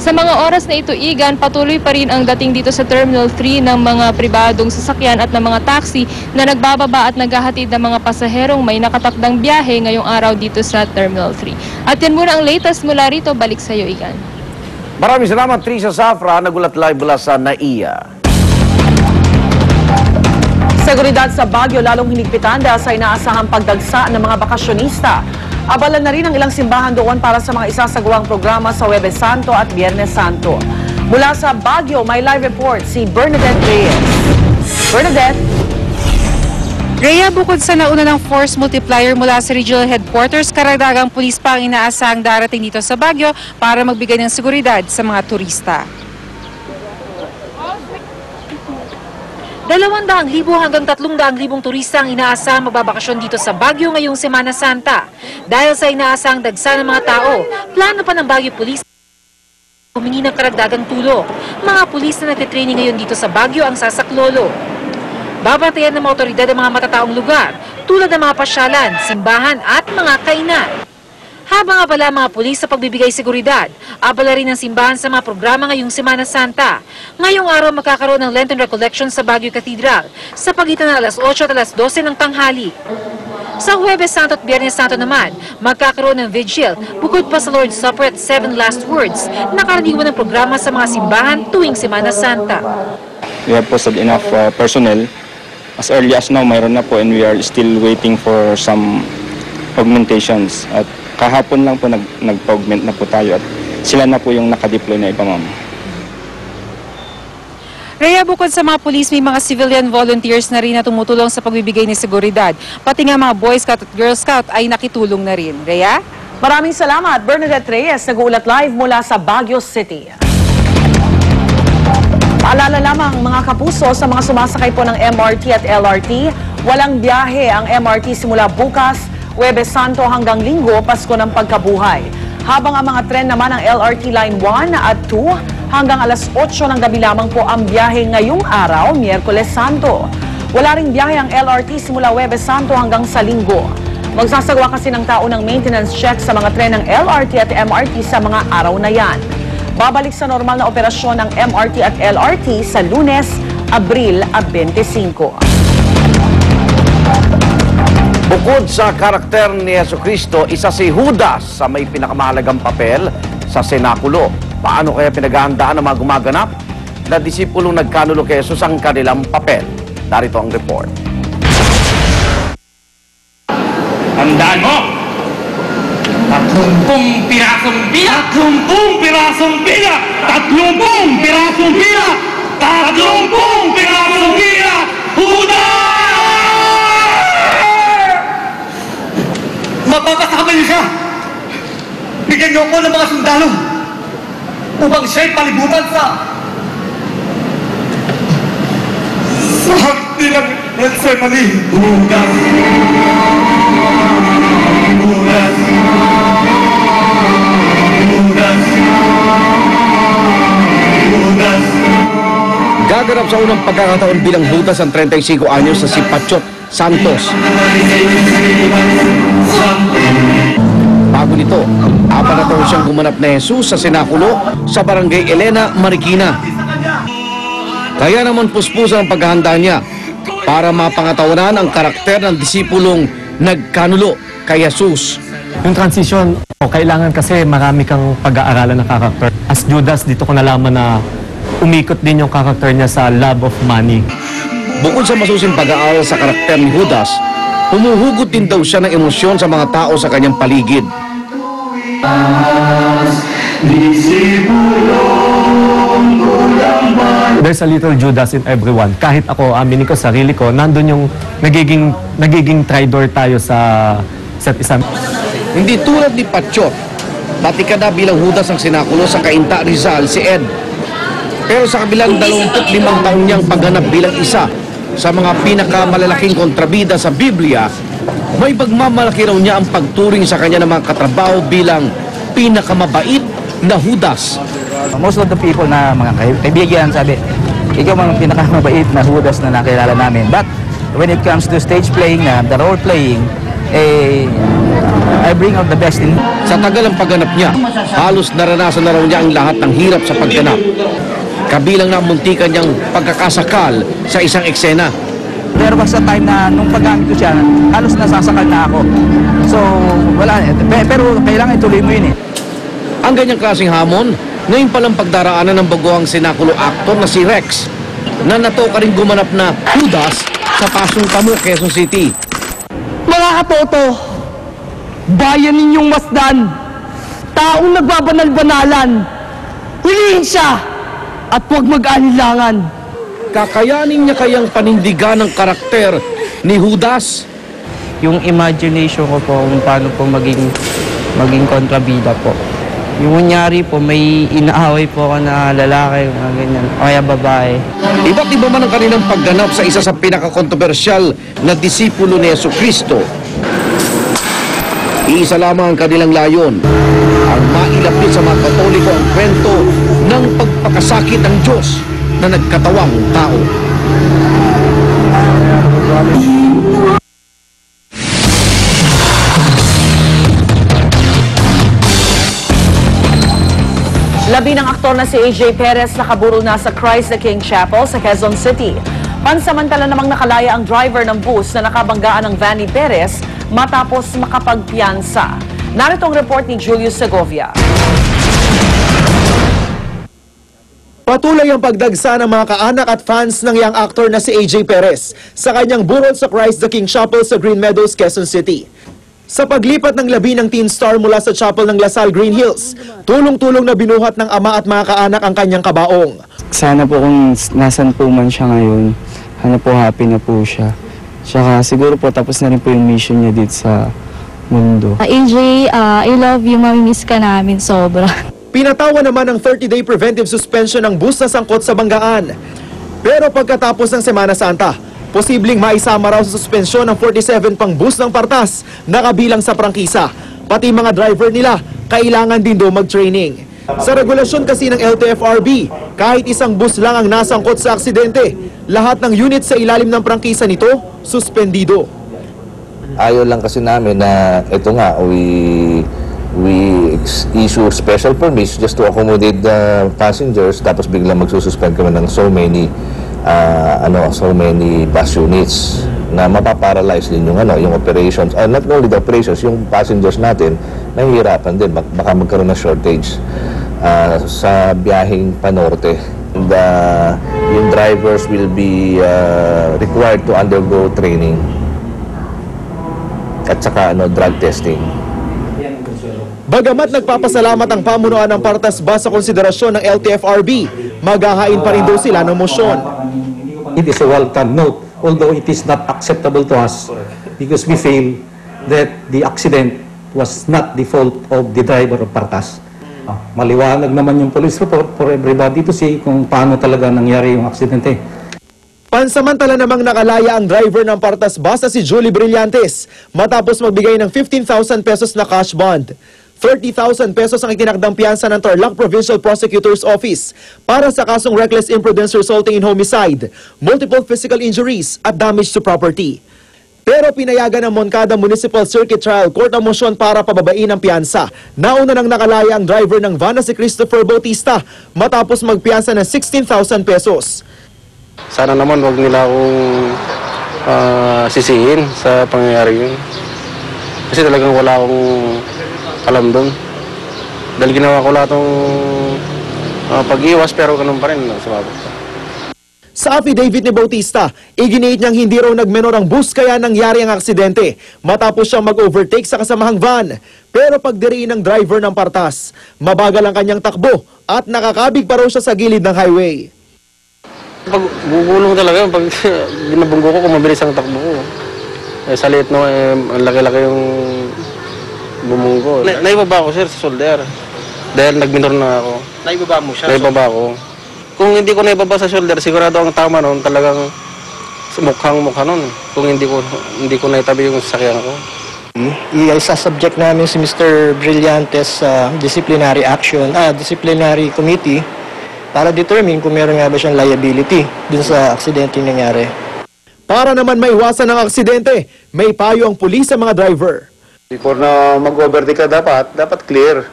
Sa mga oras na ito, Igan, patuloy pa rin ang dating dito sa Terminal 3 ng mga pribadong sasakyan at ng mga taxi na nagbababa at naghahatid ng mga pasaherong may nakatakdang biyahe ngayong araw dito sa Terminal 3. At yan muna ang latest mula rito. Balik sa iyo, Igan. Maraming salamat, Trisha Zafra, nagulat live mula sa NAIA. Seguridad sa Baguio lalong hinigpitan dahil sa inaasahang pagdagsa ng mga bakasyonista. Abala na rin ang ilang simbahan doon para sa mga isasagawang programa sa Huwebes Santo at Biyernes Santo. Mula sa Baguio, may live report si Bernadette Reyes. Bernadette? Rhea, bukod sa nauna ng force multiplier mula sa regional headquarters, karagdagang pulis pa ang inaasahang darating dito sa Baguio para magbigay ng seguridad sa mga turista. 200,000 hanggang 300,000 turista ang inaasahang magbabakasyon dito sa Baguio ngayong Semana Santa. Dahil sa inaasahang dagsa ng mga tao, plano pa ng Baguio Police humingi ng karagdagang tulong. Mga pulis na nagtitraining ngayon dito sa Baguio ang sasaklolo. Babantayan ng mga otoridad ang mga matataong lugar tulad ng mga pasyalan, simbahan at mga kainan. Habang abala mga pulis sa pagbibigay seguridad, abala rin ang simbahan sa mga programa ngayong Semana Santa. Ngayong araw magkakaroon ng Lenten Recollection sa Baguio Cathedral sa pagitan ng alas 8 at alas 12 ng tanghali. Sa Huwebes Santo at Biyernes Santo naman, magkakaroon ng vigil bukod pa sa Lord's Supper at 7 Last Words na karaniwan ng programa sa mga simbahan tuwing Semana Santa. We have posted enough personnel. As early as now, mayroon na po and we are still waiting for some augmentations. At kahapon lang po nag-augment na po tayo at sila na po yung nakadeploy na iba, ma'am. Rhea, bukod sa mga pulis, may mga civilian volunteers na rin na tumutulong sa pagbibigay ng seguridad. Pati nga mga Boy Scout at Girl Scout ay nakitulong na rin. Rhea? Maraming salamat, Bernadette Reyes, nag-uulat live mula sa Baguio City. Paalala lamang mga kapuso sa mga sumasakay po ng MRT at LRT, walang biyahe ang MRT simula bukas, Huwebes Santo hanggang Linggo, Pasko ng Pagkabuhay. Habang ang mga tren naman ng LRT Line 1 at 2 hanggang alas 8 ng gabi lamang po ang biyahe ngayong araw, Miyerkules Santo. Wala ring biyahe ang LRT simula Huwebes Santo hanggang sa Linggo. Magsasagawa kasi ng tao ng maintenance check sa mga tren ng LRT at MRT sa mga araw na yan. Babalik sa normal na operasyon ng MRT at LRT sa Lunes, Abril 25. Bukod sa karakter ni Jesucristo, isa si Judas sa may pinakamahalagang papel sa senakulo. Paano kaya pinaghahandaan ng mga gumaganap na disipulong nagkanulo kay Jesus ang kanilang papel? Narito ang report. Tandaan mo! 30 pirasong bila! 30 pirasong bila! 30 pirasong bila! 30 pirasong bila! Judas! Mapapasama niyo siya! Bigyan niyo ako ng mga sundalo upang siya'y palibutan sa hagdi ng Gethsemane. Judas! Judas! Judas! Judas! Gaganap sa unang pagkakataon bilang Judas ang 35 anyos sa si Pachot Santos. Bago nito, 4 na taon siyang gumanap na Jesus sa senakulo sa Barangay Elena, Marikina. Kaya naman puspusan ang paghahanda niya para mapangatawanan ang karakter ng disipulong nagkanulo kay Jesus. Yung transition, kailangan kasi marami kang pag-aaralan ng karakter. As Judas, dito ko nalaman na umikot din yung karakter niya sa love of money. Bukod sa masusing pag-aaral sa karakter ni Judas, humuhugot din daw siya ng emosyon sa mga tao sa kanyang paligid. There's a little Judas in everyone. Kahit ako, aminin ko, sarili ko, nandun yung nagiging traitor tayo sa isa't isa. Hindi tulad ni Pachot, batikada bilang Judas ang sinakulo sa Cainta Rizal si Ed. Pero sa kabilang 25 taon niyang pagganap bilang isa sa mga pinakamalalaking kontrabida sa Biblia, may pagmamalaki raw niya ang pagturing sa kanya ng mga katrabaho bilang pinakamabait na Judas. Most of the people na mga kaibigan sabi, ikaw ang pinakamabait na Judas na nakilala namin. But when it comes to stage playing, the role playing, I I bring out the best in me. Sa tagal ng pagganap niya, halos naranasan na raw niya ang lahat ng hirap sa pagganap. Kabilang na ang muntikan niyang pagkakasakal sa isang eksena. Pero sa time na nung paggamit ko siya, halos nasasakal na ako. So, wala. Pero kailangan ituloy mo yun eh. Ang ganyang klaseng hamon, ngayon palang pagdaraanan ng baguhang sinakulo aktor na si Rex, na natoka rin gumanap na Judas sa Pasong Tamo, Quezon City. Mga katoto, bayan ninyong masdan, taong nagbabanal-banalan, hulihin siya at huwag mag-alilangan. Kakayanin niya kayang panindigan ng karakter ni Judas? Yung imagination ko po kung paano po maging kontrabida po. Yung kunyari po, may inaaway po ako na lalaki, mga ganyan, o kaya babae. Iba't iba man ang kanilang pagganap sa isa sa pinakakontrobersyal na disipulo ni Jesucristo. Iisa lamang ang kanilang layon, ang mailapit sa mga Katoliko ang kwento ng pagpakasakit ng Diyos na nagkatawang tao. Labi ng aktor na si AJ Perez nakaburol na sa Christ the King Chapel sa Quezon City. Pansamantala namang nakalaya ang driver ng bus na nakabanggaan ng van ni Perez matapos makapagpiyansa. Narito ang report ni Julius Segovia. Patuloy ang pagdagsa ng mga kaanak at fans ng young actor na si AJ Perez sa kanyang burol sa Christ the King Chapel sa Green Meadows, Quezon City. Sa paglipat ng labi ng teen star mula sa chapel ng Lasal, Green Hills, tulong-tulong na binuhat ng ama at mga kaanak ang kanyang kabaong. Sana po kung nasan po man siya ngayon, sana po happy na po siya. Tsaka siguro po tapos na rin po yung mission niya dito sa mundo. AJ, I love you, mamimiss ka namin sobra. Pinatawa naman ang 30-day preventive suspension ng bus na sangkot sa banggaan. Pero pagkatapos ng Semana Santa, posibleng maisama raw sa suspensyon ng 47 pang bus ng Partas na kabilang sa prangkisa. Pati mga driver nila, kailangan din daw mag-training. Sa regulasyon kasi ng LTFRB, kahit isang bus lang ang nasangkot sa aksidente, lahat ng unit sa ilalim ng prangkisa nito, suspendido. Ayaw lang kasi namin na ito nga, we issue special permits just to accommodate the passengers, tapos biglang magsususpend kami ng so many bus units na mapaparalyze din yung operations, not only the operations, yung passengers natin nahihirapan din, baka magkaroon ng shortage sa biyaheng panorte. And yung drivers will be required to undergo training at saka drug testing. Bagamat nagpapasalamat ang pamunuan ng Partas Bus sa konsiderasyon ng LTFRB, maghahain pa rin daw sila ng motion. It is a welcome note, although it is not acceptable to us because we feel that the accident was not the fault of the driver of Partas. Maliwanag naman yung police report for everybody to see kung paano talaga nangyari yung aksidente. Pansamantala namang nakalaya ang driver ng Partas Bus na si Julie Brillantes matapos magbigay ng 15,000 pesos na cash bond. 30,000 pesos ang itinakdang piyansa ng Tarlac Provincial Prosecutor's Office para sa kasong reckless imprudence resulting in homicide, multiple physical injuries at damage to property. Pero pinayagan ng Moncada Municipal Circuit Trial Court ang motion para pababain ang piyansa. Nauna nang nakalaya ang driver ng van na si Christopher Bautista matapos magpiyansa ng 16,000 pesos. Sana naman wag nila akong sisihin sa pangyayari yun. Kasi talagang wala akong alam doon. Dahil ginawa ko lahat ng pag-iwas pero ganun pa rin. Sa affidavit ni Bautista, iginiit niyang hindi raw nagmenor ang bus kaya nangyari ang aksidente matapos siyang mag-overtake sa kasamahang van. Pero pagdiriin ng driver ng Partas, mabagal ang kanyang takbo at nakakabig pa raw siya sa gilid ng highway. Pag gugulong talaga, pag binabunggo ko, kung mabilis ang takbo ko. Sa liit no, ang laki-laki yung bumunggo. Naibaba ako, sir, sa shoulder. Dahil nagminor na ako. Naibaba mo siya? Naibaba ako. Kung hindi ko naibaba sa shoulder, sigurado ang tama noon, talagang mukhang-mukha noon. Kung hindi ko naitabi yung sasakyan ko. Isa-subject namin si Mr. Brillantes sa disciplinary action, disciplinary committee para determine kung meron nga ba siyang liability dun sa aksidente nangyari. Para naman maiwasan ang aksidente, may payo ang pulis sa mga driver. Before na mag-overtake ka, dapat clear.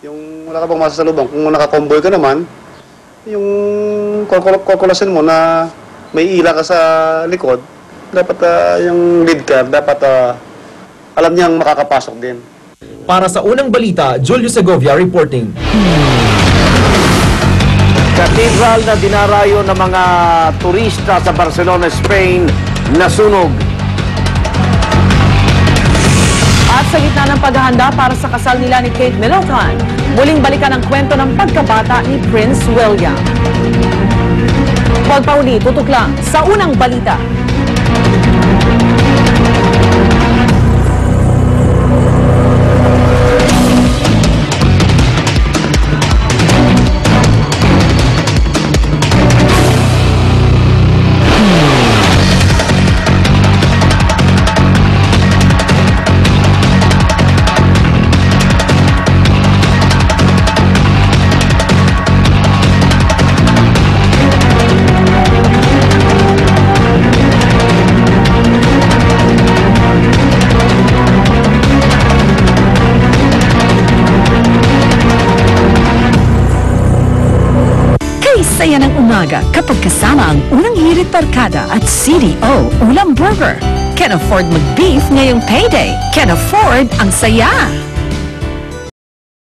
Yung wala ka bang masasalubong. Kung nakakomboy ka naman, yung kalkulasin mo na may ila ka sa likod, dapat yung lead car, dapat alam niyang makakapasok din. Para sa unang balita, Julio Segovia reporting. Cathedral na dinarayo ng mga turista sa Barcelona, Spain, nasunog. At sa gitna ng paghahanda para sa kasal nila ni Kate Middleton, muling balikan ang kwento ng pagkabata ni Prince William. Pagpauli, tutok lang sa unang balita. Saya ng umaga kapag kasama ang unang hirit barkada at CDO Ulam Burger. Can afford mag-beef ngayong payday. Can afford ang saya.